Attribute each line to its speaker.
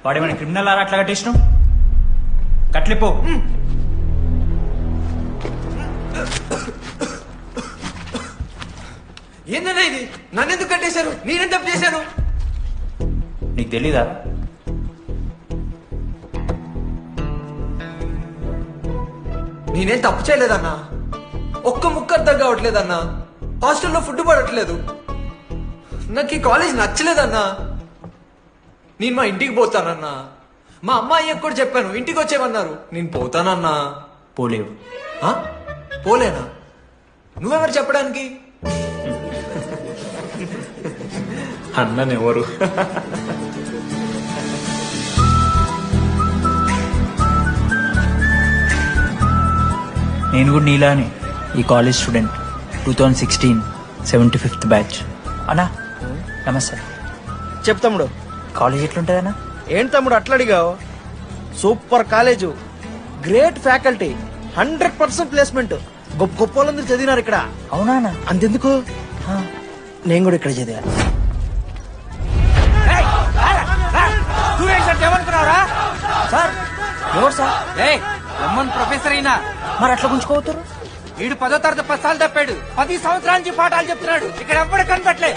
Speaker 1: వాడేమైనా criminal అలా అట్లా కట్టేసినావు కట్లిపో.
Speaker 2: ఏందన్నా ఇది? నన్నెందుకు కట్టేశారు? నేనేం తప్పు చేశాను?
Speaker 1: నీకు తెలీదా?
Speaker 2: నేనేం తప్పు చేయలేదన్నా. ఒక్క ముక్క అర్థం కావట్లేదన్నా. హాస్టల్లో ఫుడ్ పడట్లేదు. నాకు ఈ కాలేజ్ నచ్చలేదన్నా. నేను మా ఇంటికి పోతానన్నా. మా అమ్మాయికి కూడా చెప్పాను, ఇంటికి వచ్చేవన్నారు. నేను పోతానన్నా.
Speaker 1: పోలేవు.
Speaker 2: ఆ? పోలేనా? నువ్వెవరు చెప్పడానికి?
Speaker 1: అన్ననెవరు? నేను కూడా నీలానే ఈ కాలేజ్ స్టూడెంట్ 2016 75th బ్యాచ్. అన్నా నమస్తే.
Speaker 3: చెప్పు తమ్ముడు.
Speaker 1: కాలేజ్ ఎట్లుంటుంది అన్న?
Speaker 3: ఏంటి తమ్ముడు అట్లా అడిగావు? Super college, great faculty, 100% placement. గొప్ప గొప్ప వాళ్ళందరూ చదివినారు ఇక్కడ.
Speaker 1: అవునా అన్న?
Speaker 3: అంతెందుకు, నేను కూడా ఇక్కడ చదివాను.
Speaker 4: ఏమనుకున్నావురా
Speaker 1: సార్ ఎవరు సార్?
Speaker 4: ప్రొఫెసర్ అయినా
Speaker 1: మరి అట్లా గుంజుకోవతారు?
Speaker 4: వీడు 10వ తరగతి 10 సార్లు తప్పాడు. 10 సంవత్సరాల నుంచి పాఠాలు చెప్తున్నాడు. ఇక్కడ ఎవ్వడు కనపట్లే.